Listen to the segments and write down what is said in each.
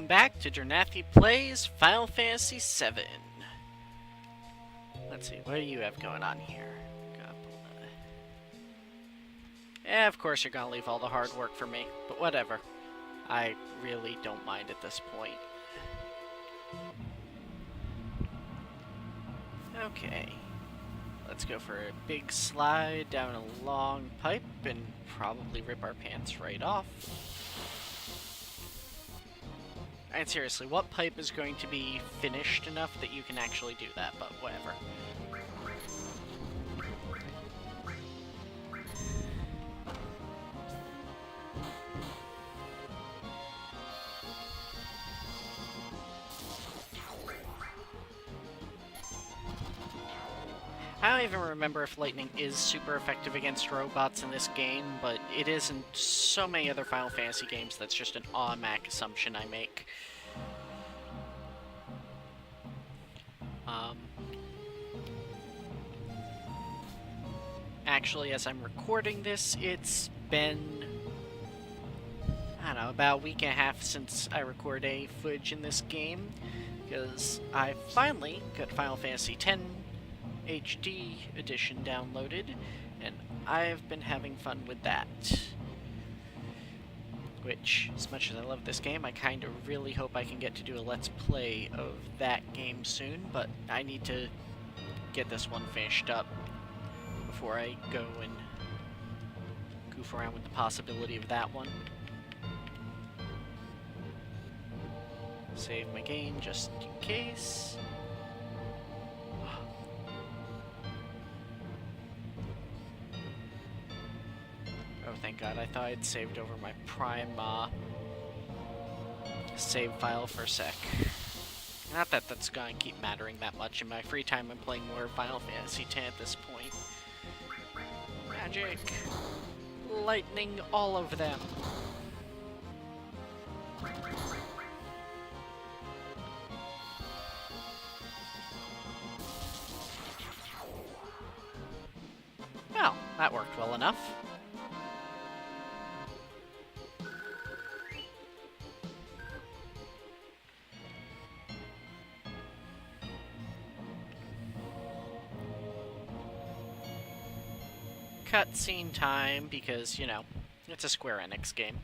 back to Durnathi Plays Final Fantasy VII. Let's see, what do you have going on here? Yeah, of course you're gonna leave all the hard work for me, but whatever. I really don't mind at this point. Okay. Let's go for a big slide down a long pipe and probably rip our pants right off. And seriously, what pipe is going to be finished enough that you can actually do that, but whatever. I don't even remember if lightning is super effective against robots in this game, but it is in so many other Final Fantasy games. That's just an automatic assumption I make. Actually, as I'm recording this, it's been, I don't know, about a week and a half since I recorded any footage in this game, because I finally got Final Fantasy X HD edition downloaded, and I've been having fun with that. Which, as much as I love this game, I kind of really hope I can get to do a Let's Play of that game soon, but I need to get this one finished up before I go and goof around with the possibility of that one. Save my game just in case. Oh, thank God, I thought I'd saved over my Prime save file for a sec. Not that that's gonna keep mattering that much. In my free time, I'm playing more Final Fantasy X at this point. Magic! Lightning all of them! Well, that worked well enough. Cutscene time, because, you know, it's a Square Enix game.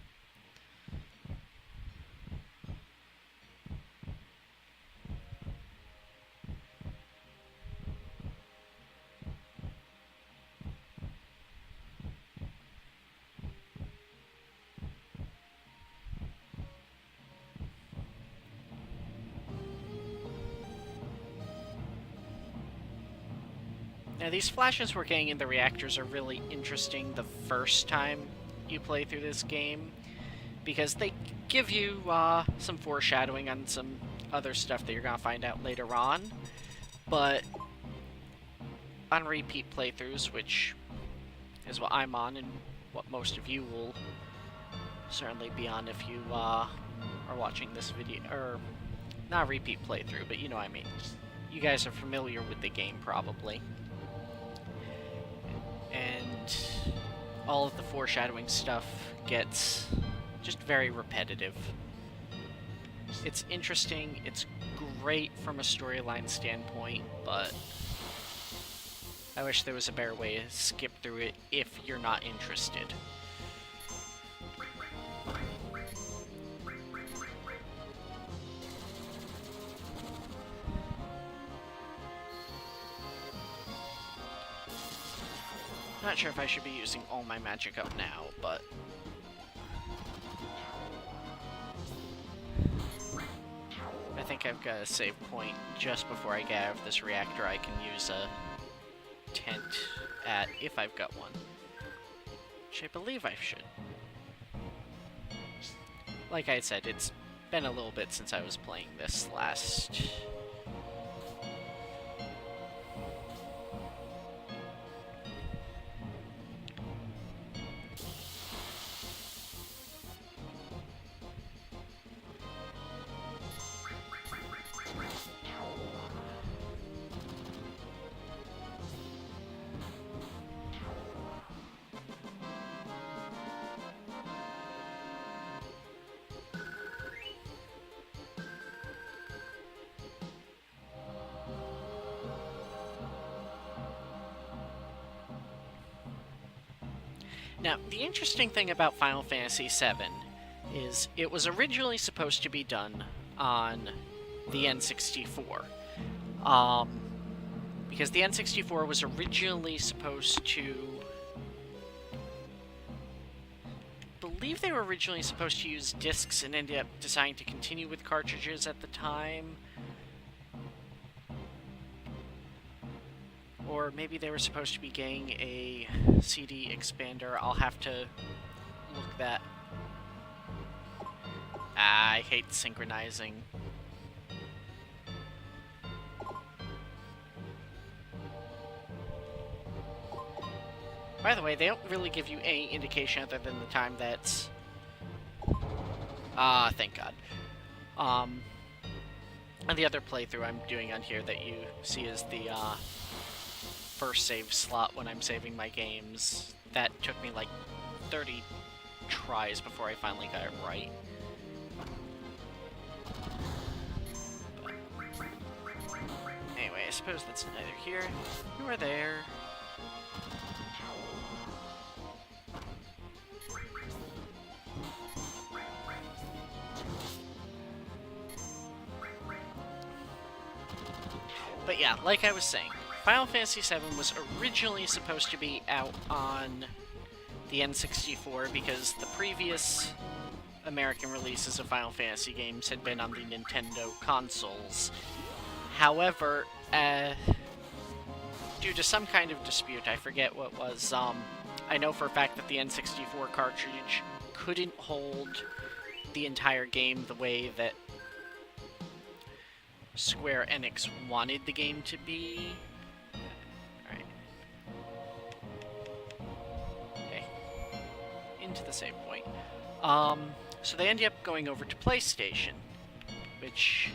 Now, these flashes we're getting in the reactors are really interesting the first time you play through this game, because they give you some foreshadowing on some other stuff that you're going to find out later on, but on repeat playthroughs, which is what I'm on and what most of you will certainly be on if you are watching this video, or not a repeat playthrough, but you know what I mean. You guys are familiar with the game probably. And all of the foreshadowing stuff gets just very repetitive. It's interesting, it's great from a storyline standpoint, but I wish there was a better way to skip through it if you're not interested. Not sure if I should be using all my magic up now, but I think I've got a save point just before I get out of this reactor. I can use a tent at, if I've got one, which I believe I should. Like I said, it's been a little bit since I was playing this last. Now, the interesting thing about Final Fantasy VII is it was originally supposed to be done on the N64. Because the N64 was originally supposed to... I believe they were originally supposed to use discs and ended up deciding to continue with cartridges at the time. Or maybe they were supposed to be getting a CD expander. I'll have to look that. I hate synchronizing. By the way, they don't really give you any indication other than the time that's... thank God. And the other playthrough I'm doing on here that you see is the, first save slot when I'm saving my games. That took me like 30 tries before I finally got it right. But anyway, I suppose that's neither here nor there. But yeah, like I was saying, Final Fantasy VII was originally supposed to be out on the N64 because the previous American releases of Final Fantasy games had been on the Nintendo consoles. However, due to some kind of dispute, I forget what was, I know for a fact that the N64 cartridge couldn't hold the entire game the way that Square Enix wanted the game to be. Alright. Okay. Into the save point. So they ended up going over to PlayStation, which...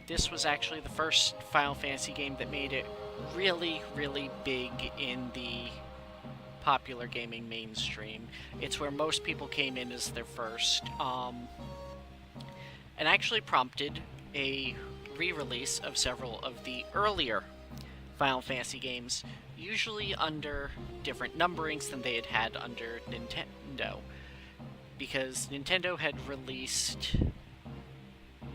This was actually the first Final Fantasy game that made it really, really big in the popular gaming mainstream. It's where most people came in as their first, and actually prompted a re-release of several of the earlier Final Fantasy games, usually under different numberings than they had had under Nintendo. Because Nintendo had released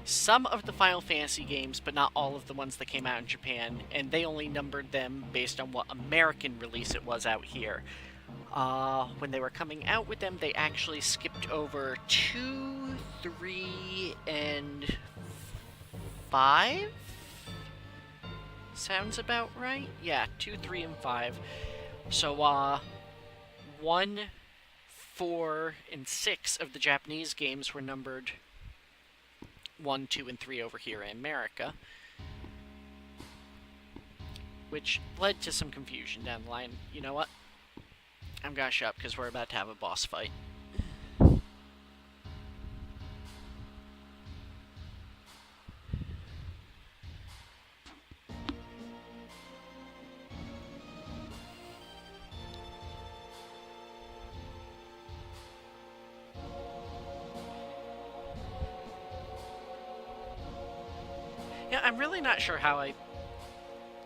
some of the Final Fantasy games, but not all of the ones that came out in Japan, and they only numbered them based on what American release it was out here. When they were coming out with them, they actually skipped over 2, 3, and 5? Sounds about right? Yeah, 2, 3, and 5. So, 1, 4, and 6 of the Japanese games were numbered 1, 2, and 3 over here in America, which led to some confusion down the line. You know what? I'm gonna shut up because we're about to have a boss fight. Yeah, I'm really not sure how I,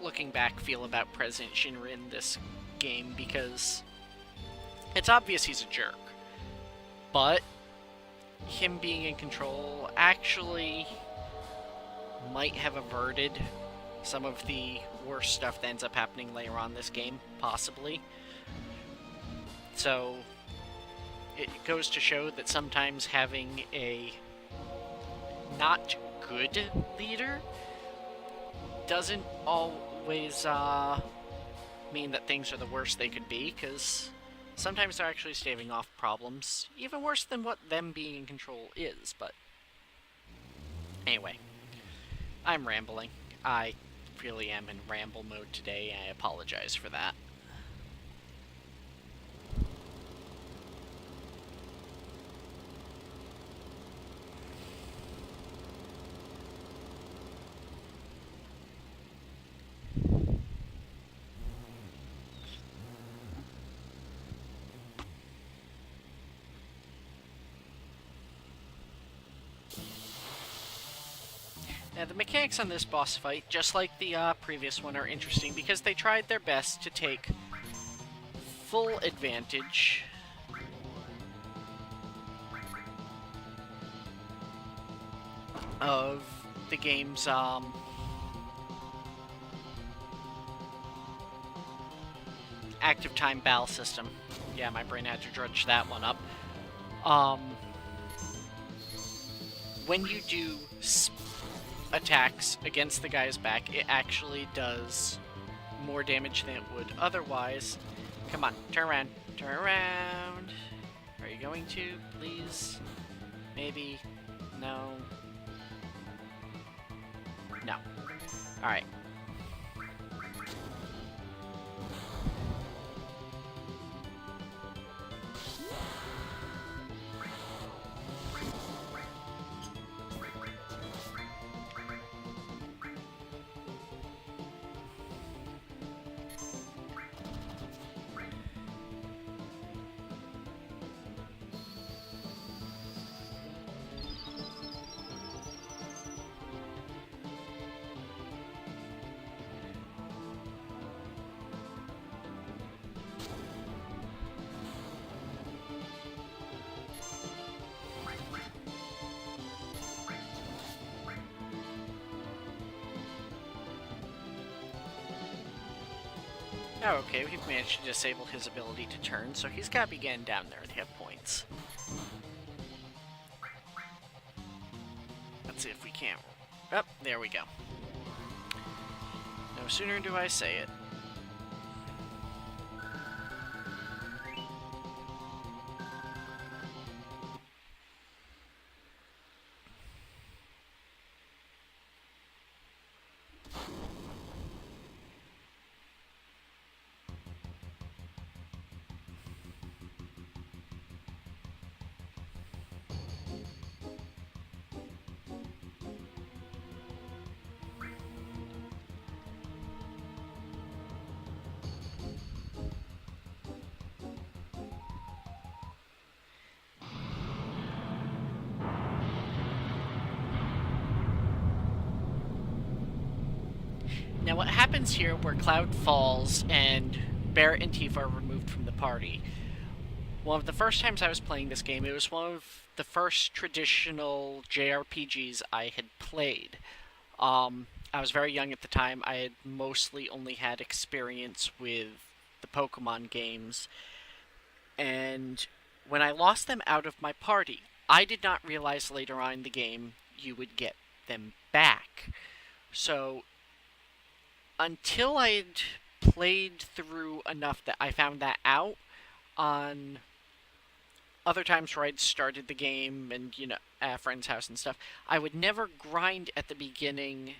looking back, feel about President Shinra in this game, because it's obvious he's a jerk, but him being in control actually might have averted some of the worst stuff that ends up happening later on in this game, possibly. So, it goes to show that sometimes having a not good leader doesn't always mean that things are the worst they could be, because sometimes they're actually staving off problems, even worse than what them being in control is, but... Anyway, I'm rambling. I really am in ramble mode today, and I apologize for that. Now, the mechanics on this boss fight, just like the previous one, are interesting because they tried their best to take full advantage of the game's active time battle system. Yeah, my brain had to dredge that one up. When you do attacks against the guy's back, it actually does more damage than it would otherwise. Come on, turn around. Turn around. Are you going to? Please? Maybe? No. No. Alright. Oh, okay, we've managed to disable his ability to turn, so he's got to be getting down there at hit points. Let's see if we can. Oh, there we go. No sooner do I say it. Now what happens here where Cloud falls and Barret and Tifa are removed from the party, one of the first times I was playing this game, it was one of the first traditional JRPGs I had played. I was very young at the time. I had mostly only had experience with the Pokemon games. And when I lost them out of my party, I did not realize later on in the game you would get them back. So until I'd played through enough that I found that out, on other times where I'd started the game and, you know, at a friend's house and stuff, I would never grind at the beginning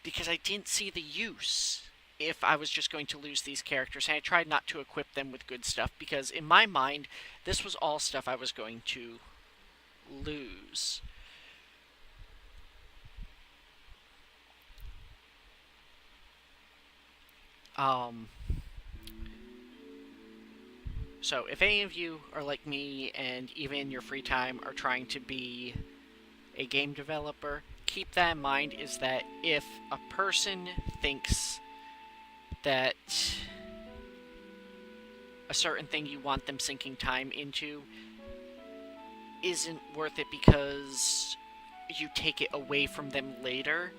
because I didn't see the use if I was just going to lose these characters. And I tried not to equip them with good stuff because in my mind, this was all stuff I was going to lose. So if any of you are like me and even in your free time are trying to be a game developer, keep that in mind, is that if a person thinks that a certain thing you want them sinking time into isn't worth it because you take it away from them later,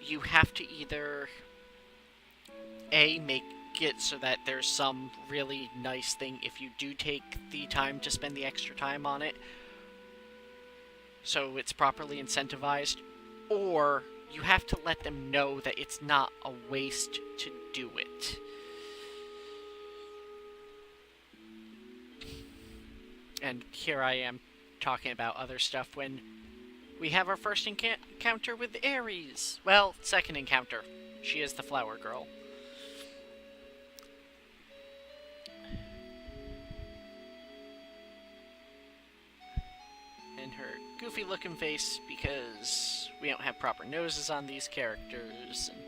you have to either A, make it so that there's some really nice thing if you do take the time to spend the extra time on it, so it's properly incentivized, or you have to let them know that it's not a waste to do it. And here I am talking about other stuff when we have our first encounter with Aeris. Well, second encounter. She is the flower girl. And her goofy looking face because we don't have proper noses on these characters. And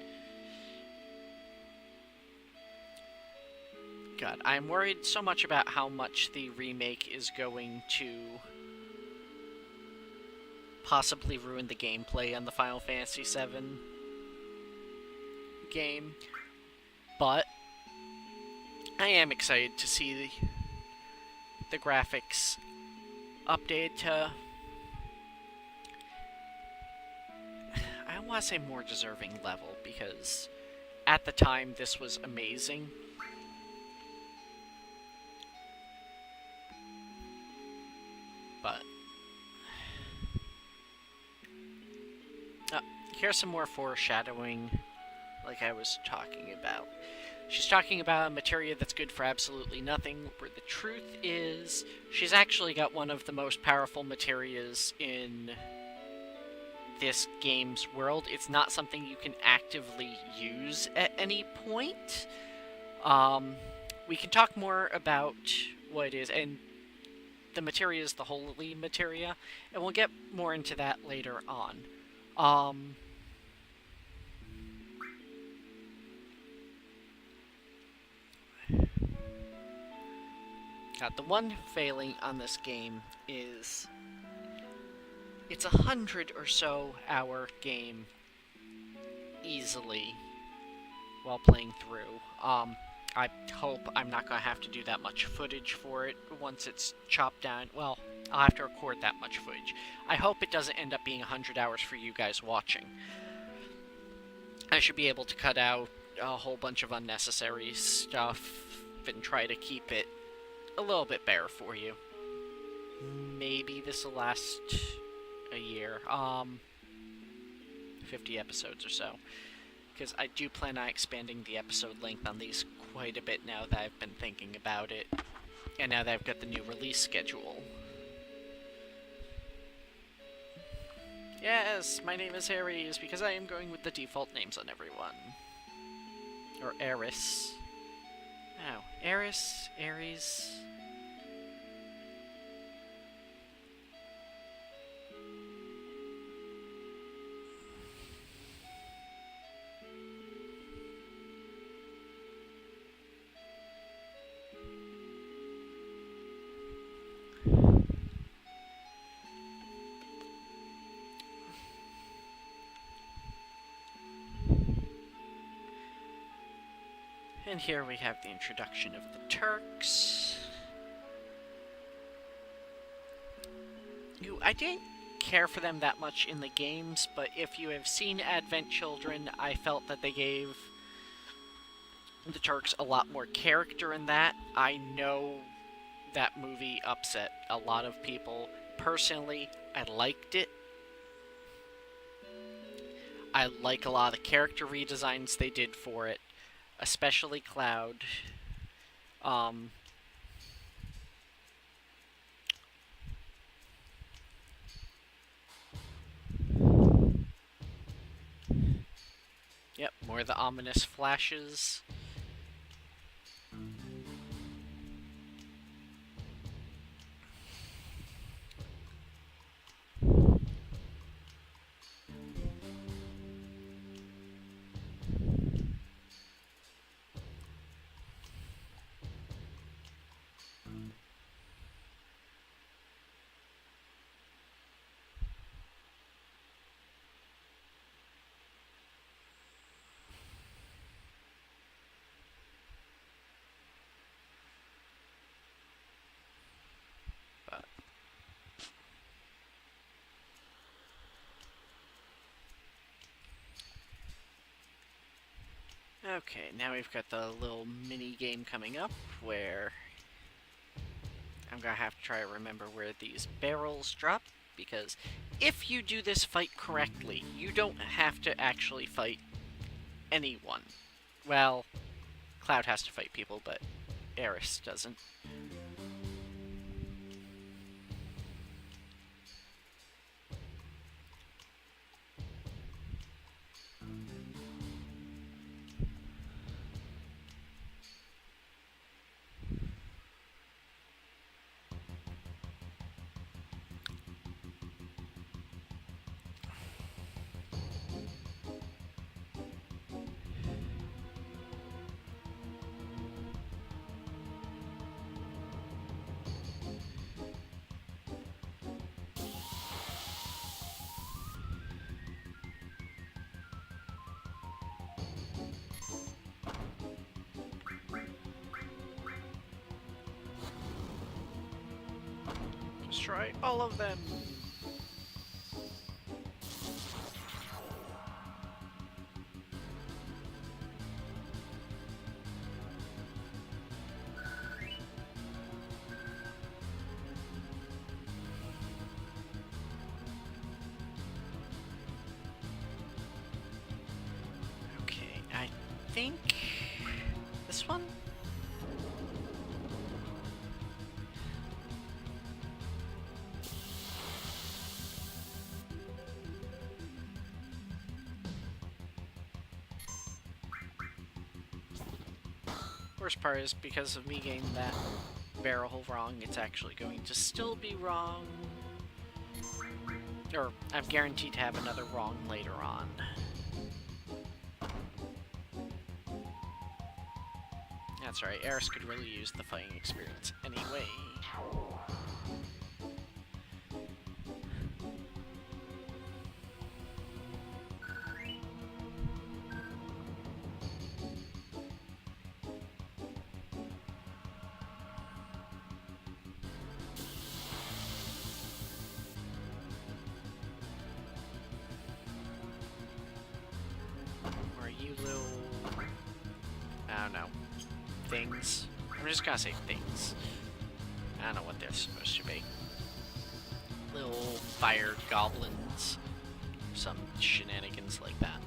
God, I'm worried so much about how much the remake is going to possibly ruin the gameplay on the Final Fantasy VII game. But I am excited to see the graphics updated to, I don't want to say more deserving level, because at the time this was amazing. But here's some more foreshadowing, like I was talking about. She's talking about a materia that's good for absolutely nothing, where the truth is she's actually got one of the most powerful materias in this game's world. It's not something you can actively use at any point. We can talk more about what it is, and the materia is the holy materia, and we'll get more into that later on. The one failing on this game is it's 100 or so hour game easily while playing through. I hope I'm not going to have to do that much footage for it once it's chopped down. Well, I'll have to record that much footage. I hope it doesn't end up being 100 hours for you guys watching. I should be able to cut out a whole bunch of unnecessary stuff and try to keep it a little bit better for you. Maybe this will last a year. 50 episodes or so. Because I do plan on expanding the episode length on these quite a bit now that I've been thinking about it. And now that I've got the new release schedule. Yes, my name is Aeris, because I am going with the default names on everyone. Or Aeris. Oh, Aeris, Aeris. And here we have the introduction of the Turks. I didn't care for them that much in the games, but if you have seen Advent Children, I felt that they gave the Turks a lot more character in that. I know that movie upset a lot of people. Personally, I liked it. I like a lot of the character redesigns they did for it. Especially Cloud. Yep, more of the ominous flashes. Okay, now we've got the little mini game coming up where I'm gonna have to try to remember where these barrels drop, because if you do this fight correctly, you don't have to actually fight anyone. Well, Cloud has to fight people, but Aeris doesn't. Destroy all of them! Okay, I think... this one? Worst part is because of me getting that barrel wrong, it's actually going to still be wrong. Or I'm guaranteed to have another wrong later on. That's right, Aeris could really use the fighting experience anyway. I don't know. Things. I'm just gonna say things. I don't know what they're supposed to be. Little fire goblins. Some shenanigans like that.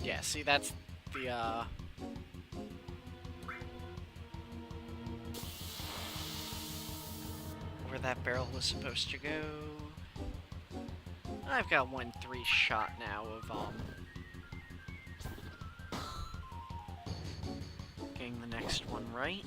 Yeah, see, that's the, where that barrel was supposed to go. I've got 1-3 shot now of, getting the next one right.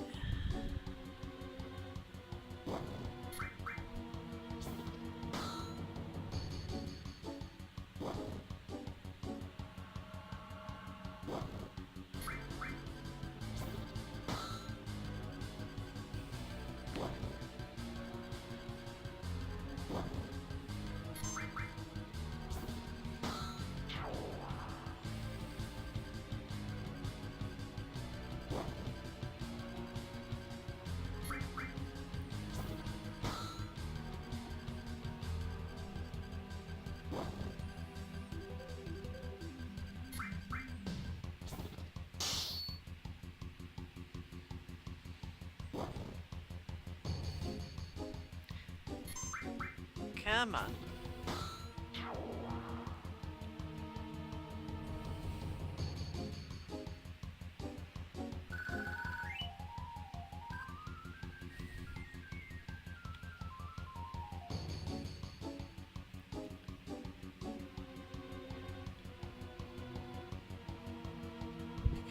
Come on.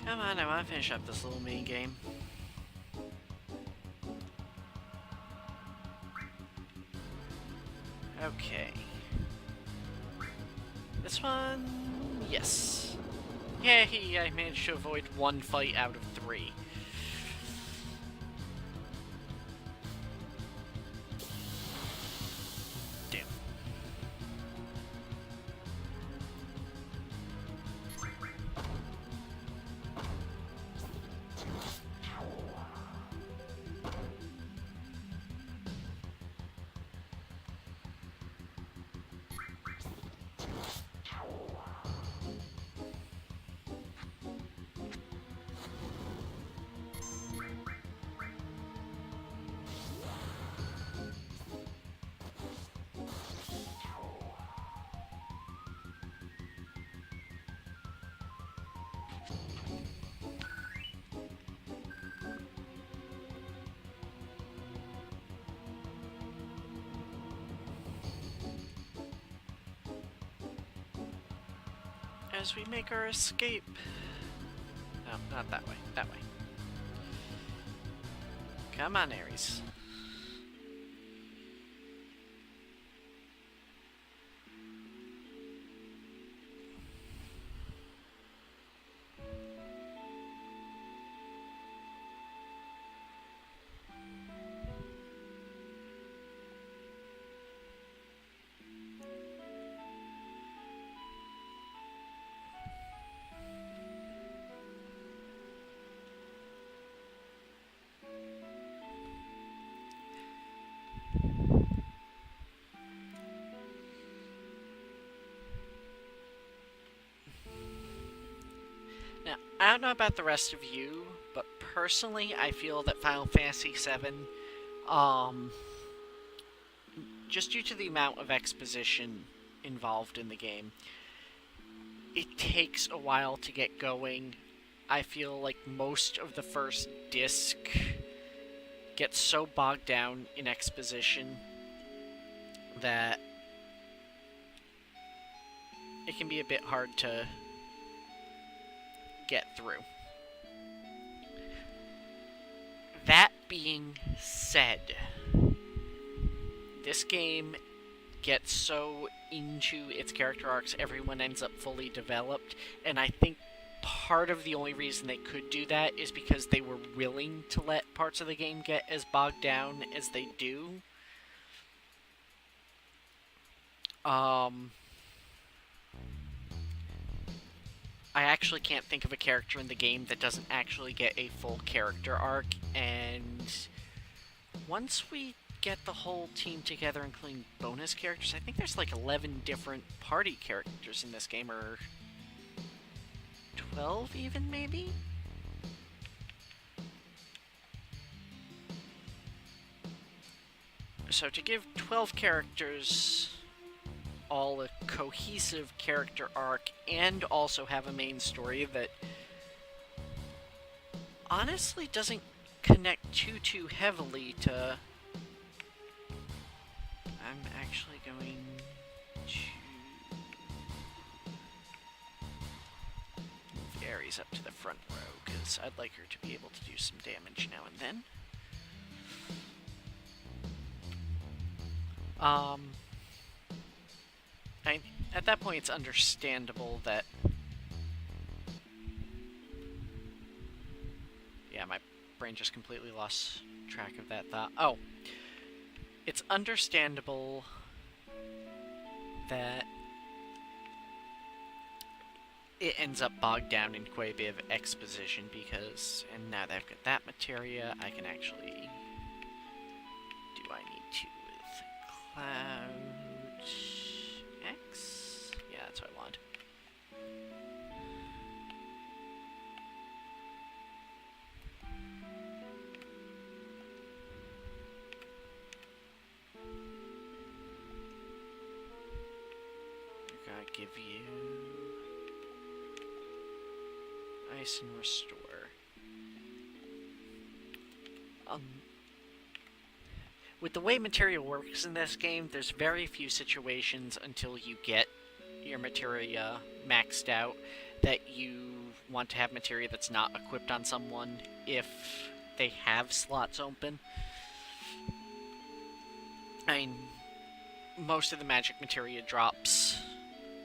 Come on, I want to finish up this little mini game. Okay. This one... yes. Yay, I managed to avoid 1 fight out of 3. Damn. As we make our escape. No, not that way. That way. Come on, Aeris. I don't know about the rest of you, but personally, I feel that Final Fantasy VII, um, just due to the amount of exposition involved in the game, it takes a while to get going. I feel like most of the first disc gets so bogged down in exposition that it can be a bit hard to get through. That being said, this game gets so into its character arcs, everyone ends up fully developed, and I think part of the only reason they could do that is because they were willing to let parts of the game get as bogged down as they do. I actually can't think of a character in the game that doesn't actually get a full character arc, and once we get the whole team together, including bonus characters, I think there's like 11 different party characters in this game, or 12 even, maybe? So to give 12 characters all a cohesive character arc and also have a main story that honestly doesn't connect too heavily to... I'm actually going to move Aeris up to the front row, because I'd like her to be able to do some damage now and then. At that point, it's understandable that... Yeah, my brain just completely lost track of that thought. Oh. It's understandable that it ends up bogged down in quite a bit of exposition, because... And now that I've got that materia, I can actually... Do I need to with Cloud... X? Yeah, that's what I want. I gotta give you... Ice and Restore. With the way materia works in this game, there's very few situations until you get your materia maxed out that you want to have materia that's not equipped on someone if they have slots open. I mean, most of the magic materia drops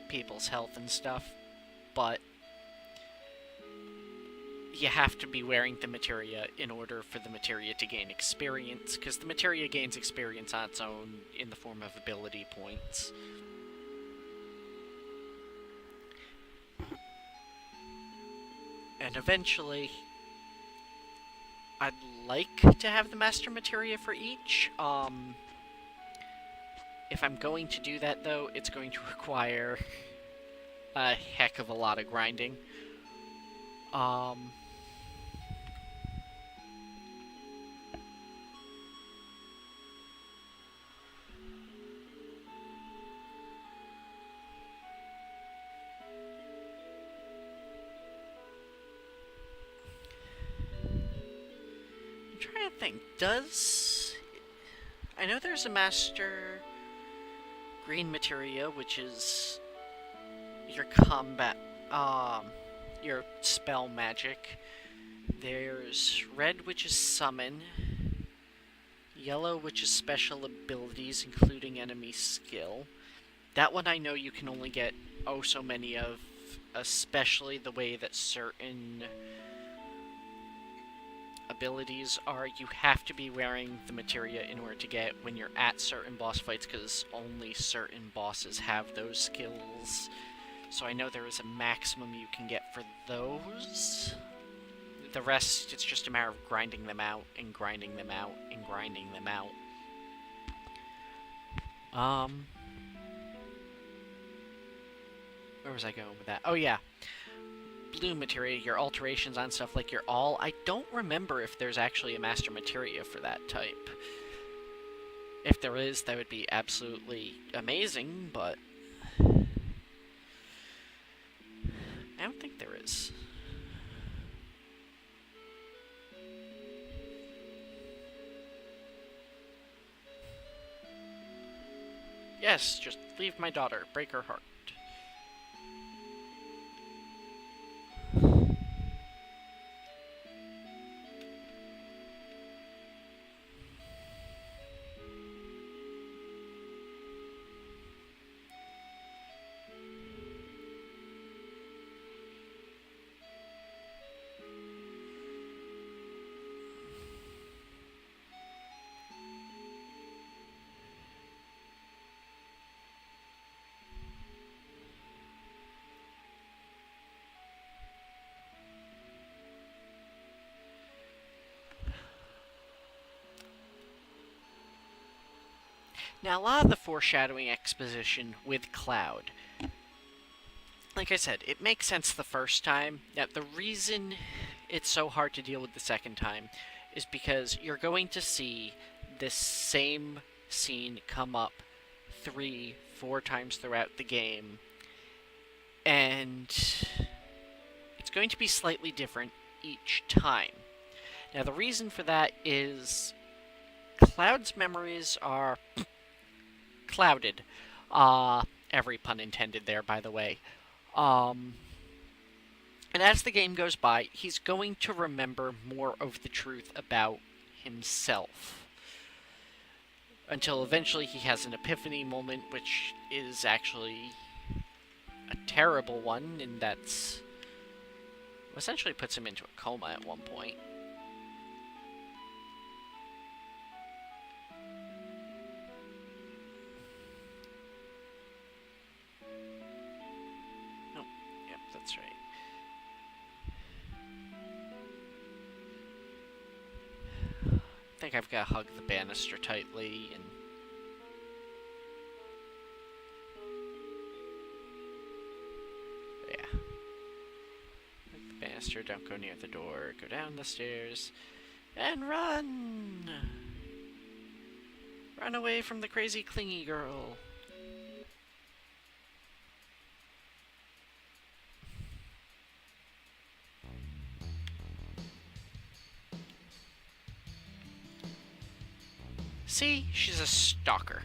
people's health and stuff, but you have to be wearing the materia in order for the materia to gain experience, because the materia gains experience on its own in the form of ability points. And eventually, I'd like to have the master materia for each. If I'm going to do that, though, it's going to require a heck of a lot of grinding. I'm trying to think, I know there's a master green materia, which is your combat, your spell magic. There's red, which is summon. Yellow, which is special abilities, including enemy skill. That one I know you can only get oh so many of, especially the way that certain abilities are. You have to be wearing the materia in order to get when you're at certain boss fights, because only certain bosses have those skills. So I know there is a maximum you can get for those. The rest, it's just a matter of grinding them out, and grinding them out, and grinding them out. Where was I going with that? Oh yeah. loom materia, your alterations on stuff like your all. I don't remember if there's actually a master materia for that type. If there is, that would be absolutely amazing, but I don't think there is. Yes, just leave my daughter, break her heart. Now, a lot of the foreshadowing exposition with Cloud, like I said, it makes sense the first time. Now, the reason it's so hard to deal with the second time is because you're going to see this same scene come up 3-4 times throughout the game, and it's going to be slightly different each time. Now, the reason for that is Cloud's memories are clouded. Every pun intended there, by the way. And as the game goes by, he's going to remember more of the truth about himself. Until eventually he has an epiphany moment, which is actually a terrible one, and that's essentially puts him into a coma at one point. That's right. I think I've got to hug the banister tightly and... yeah. Hug the banister, don't go near the door, go down the stairs, and run! Run away from the crazy clingy girl. See? She's a stalker.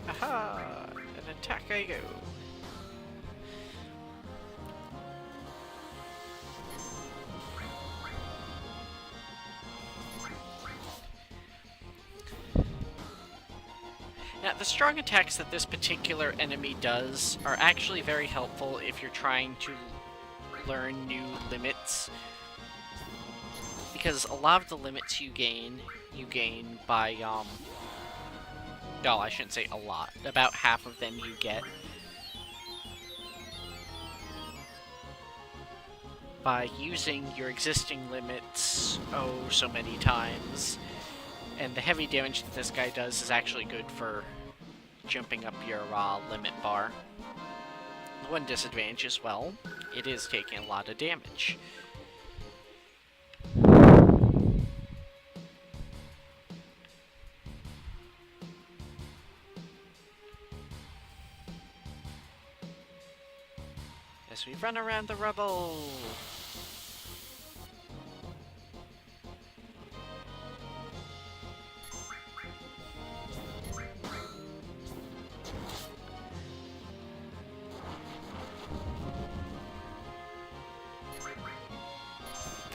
Aha! An attack I go. Now, the strong attacks that this particular enemy does are actually very helpful if you're trying to learn new limits. Because a lot of the limits you gain by, no, I shouldn't say a lot. About half of them you get by using your existing limits, oh, so many times. And the heavy damage that this guy does is actually good for jumping up your limit bar. The one disadvantage is, well, it is taking a lot of damage. As we run around the rubble.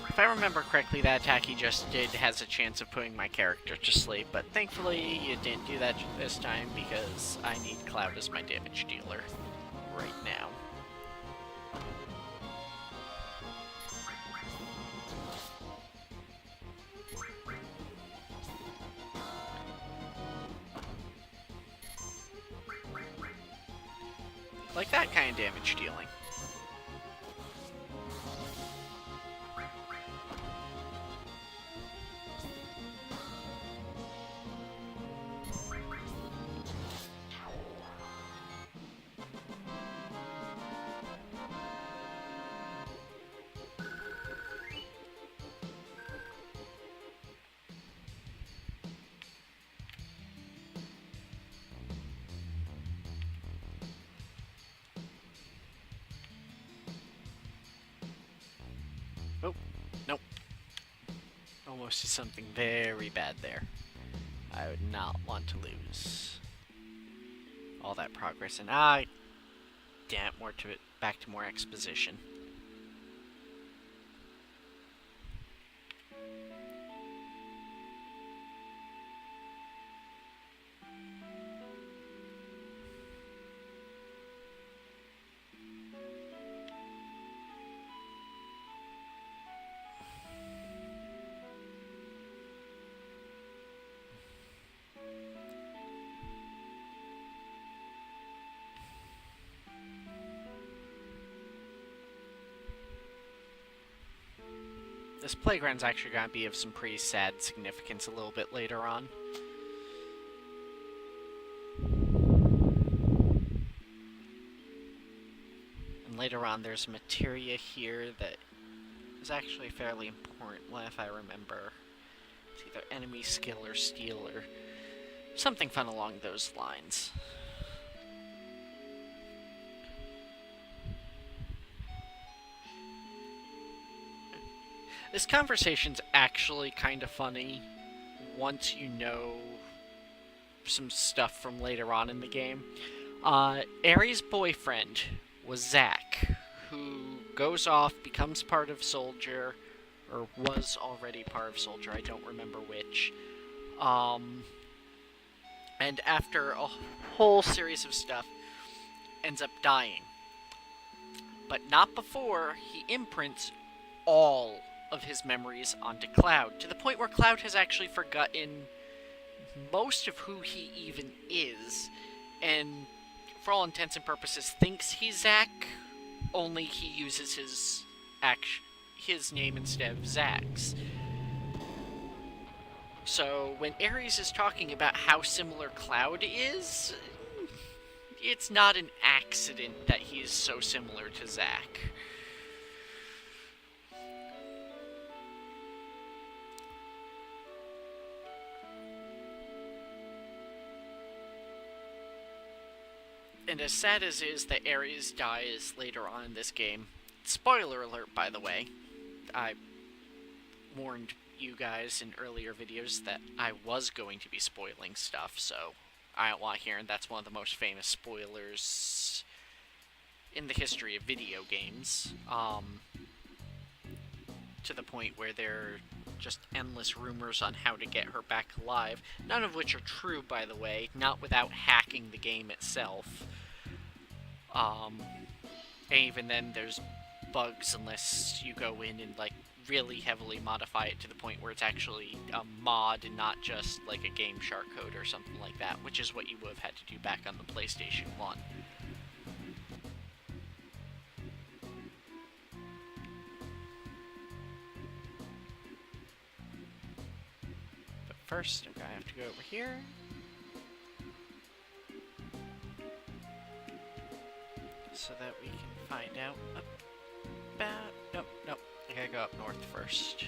If I remember correctly, that attack he just did has a chance of putting my character to sleep, but thankfully it didn't do that this time because I need Cloud as my damage dealer right now. Like that kind of damage dealing. Oh, nope. Almost did something very bad there. I would not want to lose all that progress. And damn, more to it. Back to more exposition. This playground's actually going to be of some pretty sad significance a little bit later on. And later on, there's materia here that is actually fairly important, if I remember. It's either enemy skill or steal or something fun along those lines. This conversation's actually kind of funny once you know some stuff from later on in the game. Aeris' boyfriend was Zack, who goes off, becomes part of Soldier, or was already part of Soldier, I don't remember which. And after a whole series of stuff, ends up dying. But not before he imprints all of his memories onto Cloud, to the point where Cloud has actually forgotten most of who he even is, and for all intents and purposes thinks he's Zack, only he uses his name instead of Zack's. So when Aeris is talking about how similar Cloud is, it's not an accident that he's so similar to Zack. And as sad as it is that Aeris dies later on in this game, spoiler alert, by the way, I warned you guys in earlier videos that I was going to be spoiling stuff, so I don't want to hear, and that's one of the most famous spoilers in the history of video games, to the point where there are just endless rumors on how to get her back alive, none of which are true, by the way, not without hacking the game itself. And even then, there's bugs unless you go in and, like, really heavily modify it to the point where it's actually a mod and not just, like, a Game Shark code or something like that, which is what you would have had to do back on the PlayStation 1. But first, I'm gonna have to go over here. So that we can find out about... Nope. I gotta go up north first.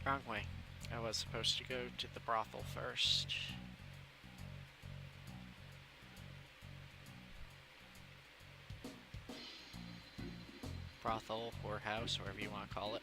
Wrong way. I was supposed to go to the brothel first. Brothel, whorehouse, whatever you want to call it.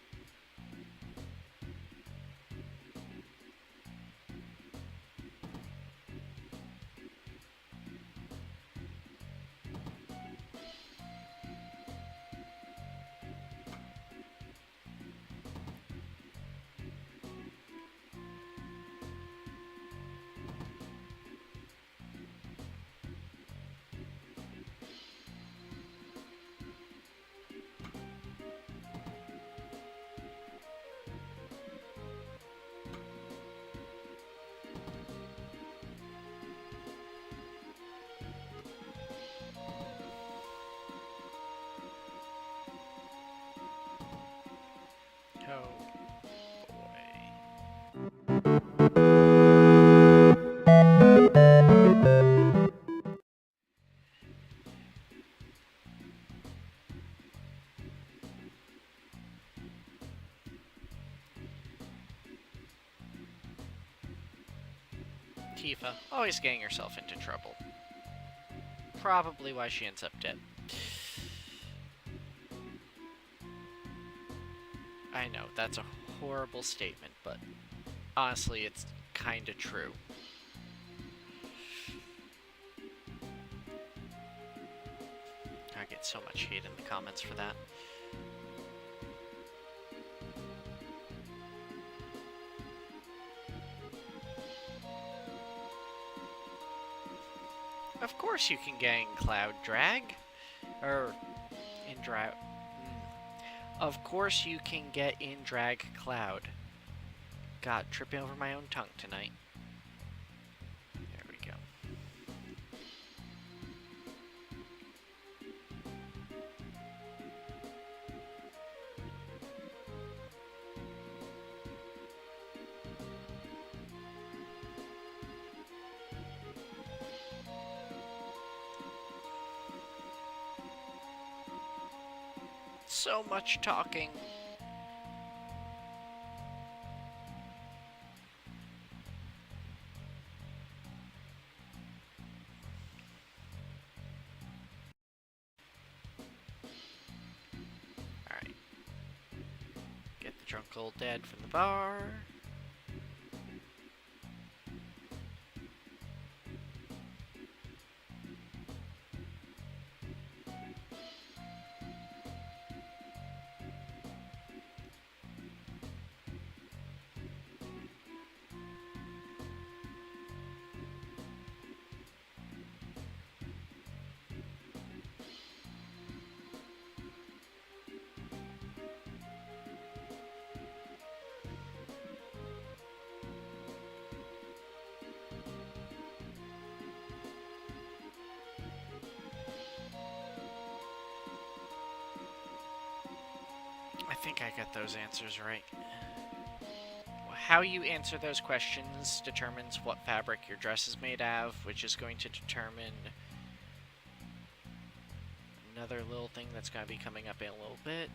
Oh boy. Tifa, always getting herself into trouble. Probably why she ends up dead. I know, that's a horrible statement, but honestly, it's kinda true. I get so much hate in the comments for that. Of course you can gang Cloud Drag. Or, in drag. Of course you can get in Drag Cloud. God, tripping over my own tongue tonight. There we go. So much talking. Alright. Get the drunk old dad from the bar. I think I got those answers right. How you answer those questions determines what fabric your dress is made of, which is going to determine another little thing that's going to be coming up in a little bit.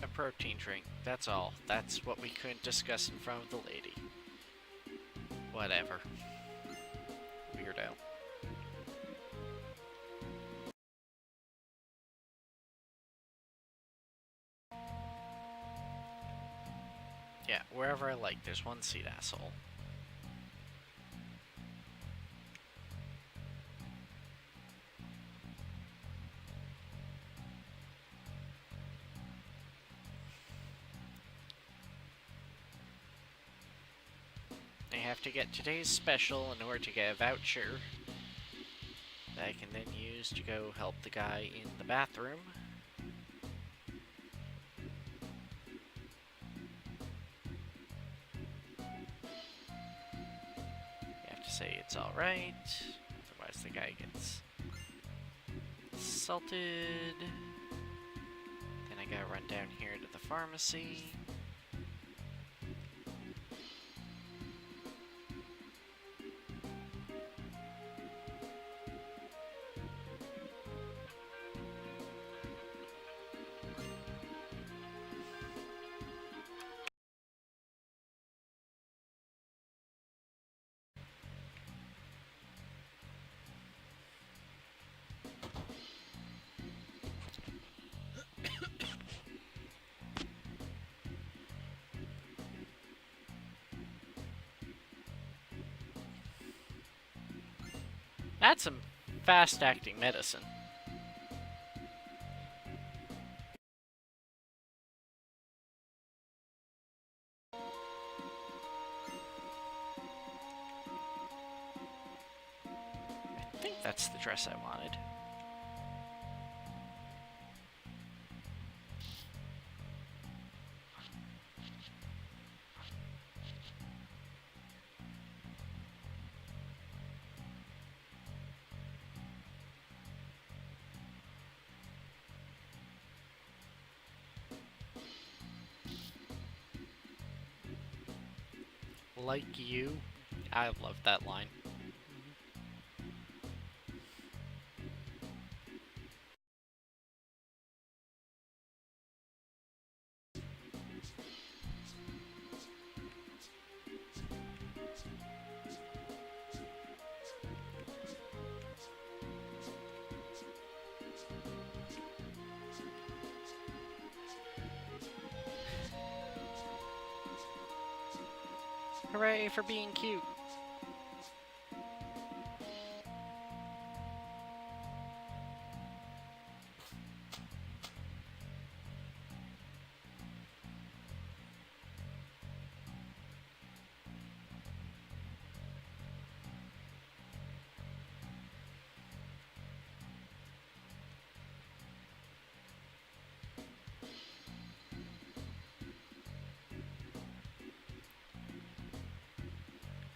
A protein drink, that's all. That's what we couldn't discuss in front of the lady. Whatever. Weirdo. Yeah, wherever I like, there's one seat, asshole. I have to get today's special in order to get a voucher that I can then use to go help the guy in the bathroom. You have to say it's alright, otherwise the guy gets assaulted. Then I gotta run down here to the pharmacy. That's some fast-acting medicine. I think that's the dress I wanted. Like you. I love that line. Hooray for being cute.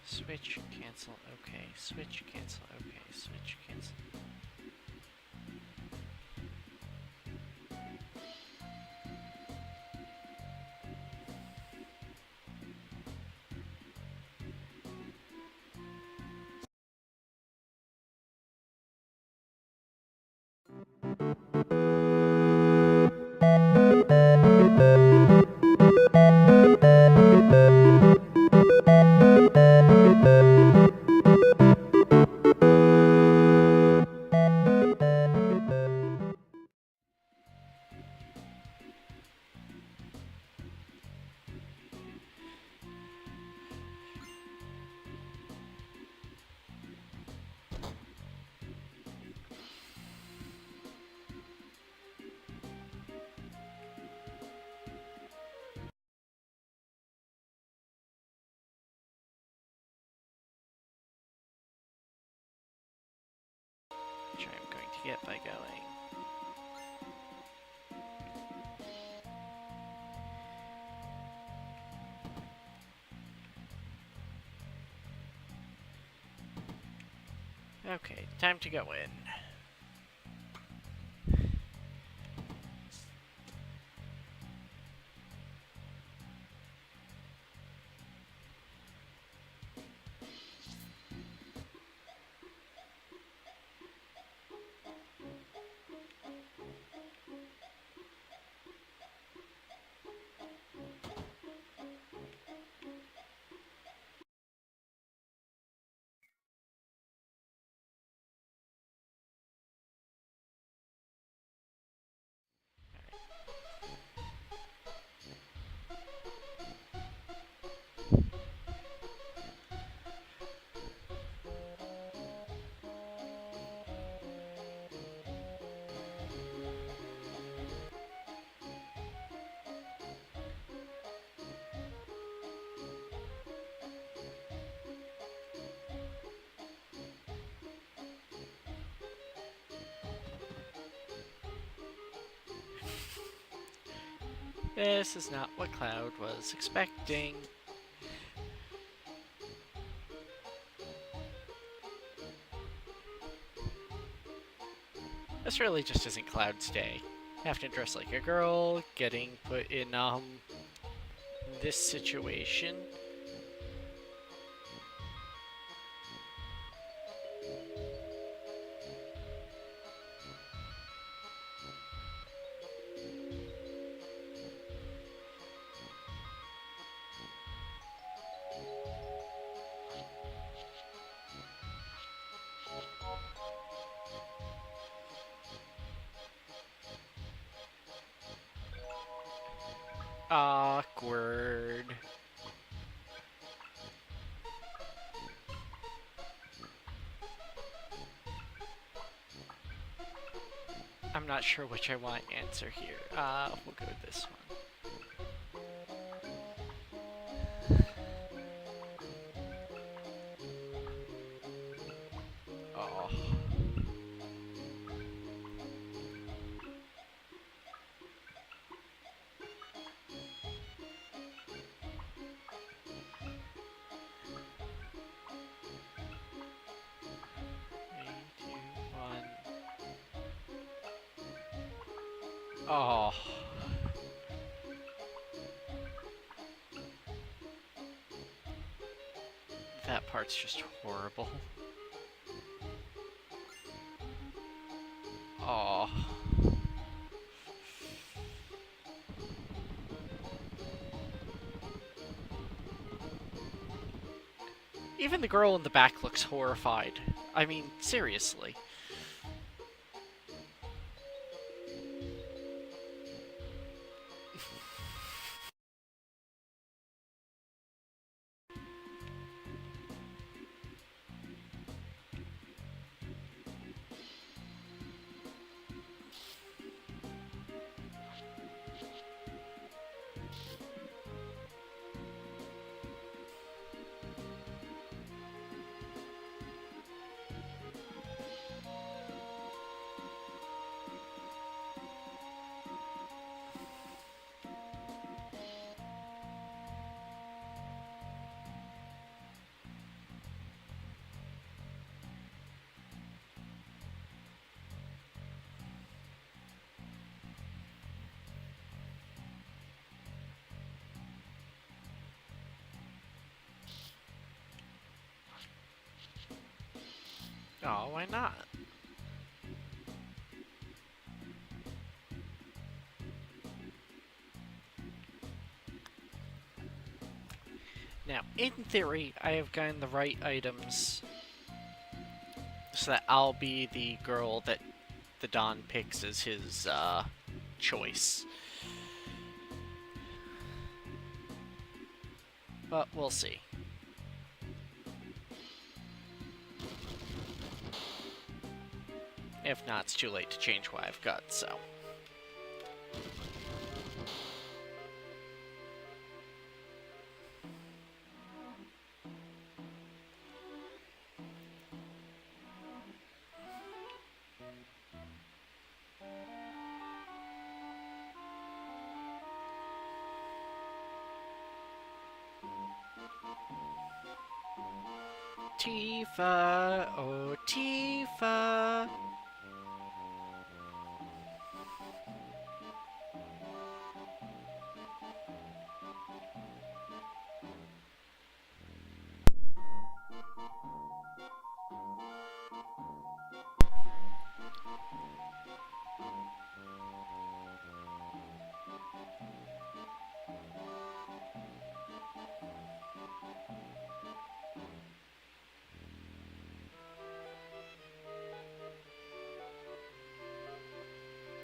Switch, cancel, okay. Switch, cancel, okay. Switch, cancel. Which I'm going to get by going. Okay, time to go in. This is not what Cloud was expecting. This really just isn't Cloud's day. Having to dress like a girl, getting put in, this situation. Awkward. I'm not sure which I want to answer here. We'll go with this one. Oh. Oh. That part's just horrible. Oh. Even the girl in the back looks horrified. I mean, seriously. Oh, why not? Now, in theory, I have gotten the right items so that I'll be the girl that the Don picks as his, choice. But we'll see. If not, it's too late to change what I've got, so. Tifa, oh Tifa.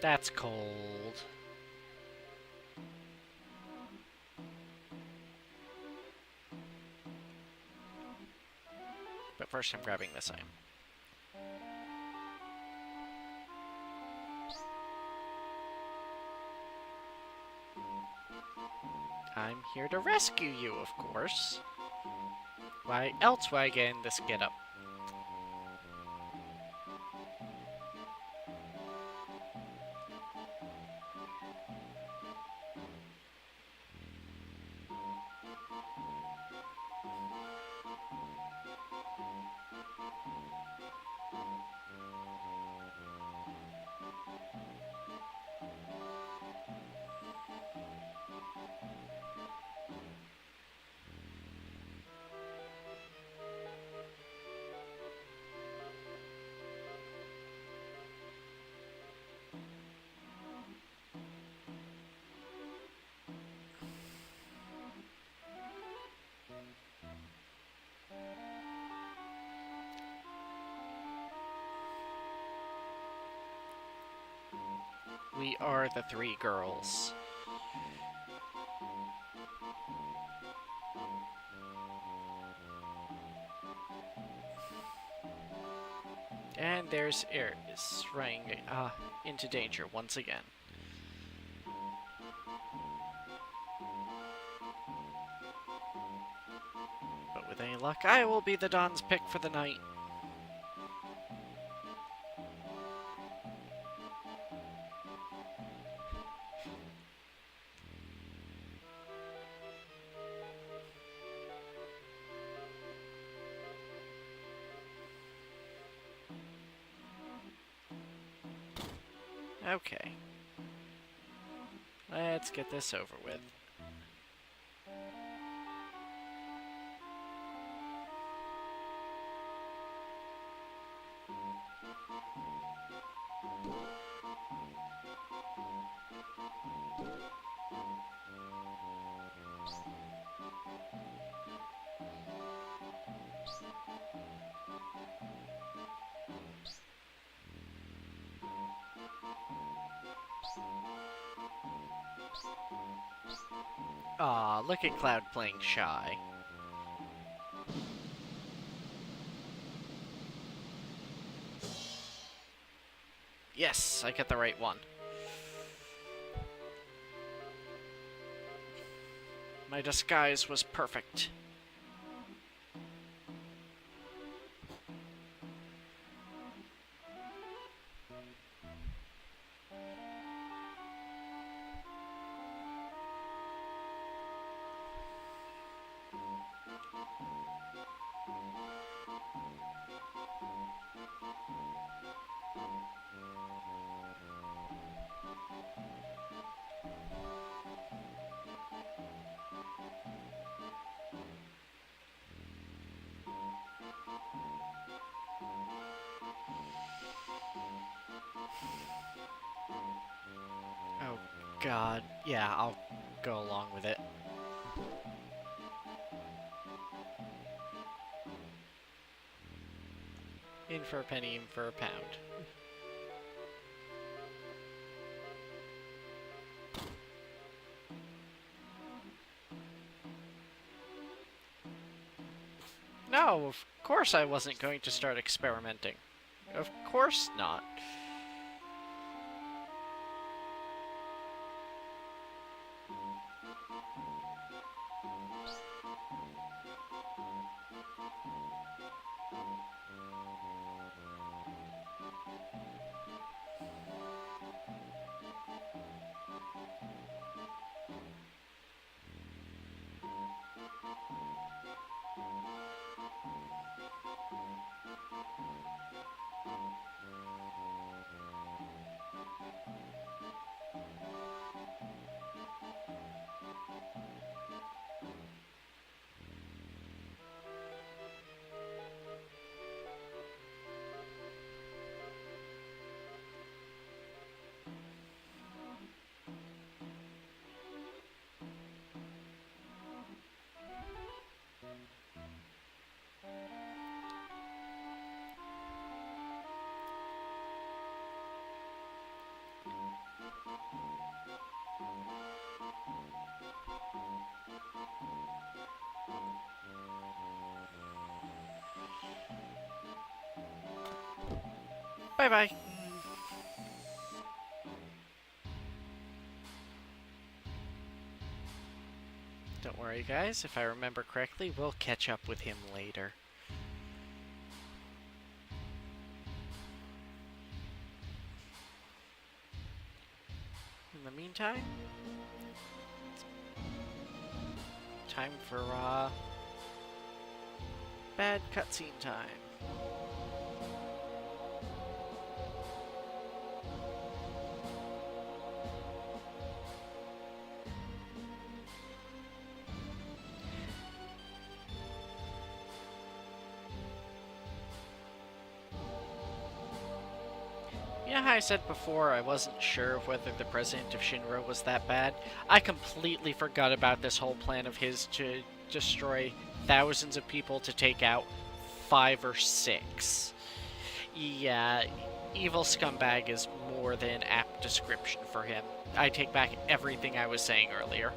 That's cold. But first I'm grabbing this item. I'm here to rescue you, of course. Why else would I get in this getup? We are the three girls. And there's Aeris running into danger once again. But with any luck, I will be the Dawn's pick for the night. Okay. Let's get this over with. Aw, look at Cloud playing shy. Yes, I got the right one. My disguise was perfect. Oh, God. Yeah, I'll go along with it. In for a penny, in for a pound. No, of course I wasn't going to start experimenting. Of course not. Bye-bye. Don't worry, guys. If I remember correctly, we'll catch up with him later. In the meantime, it's time for, bad cutscene time. You know how I said before I wasn't sure of whether the president of Shinra was that bad? I completely forgot about this whole plan of his to destroy thousands of people to take out 5 or 6. Yeah, evil scumbag is more than an apt description for him. I take back everything I was saying earlier.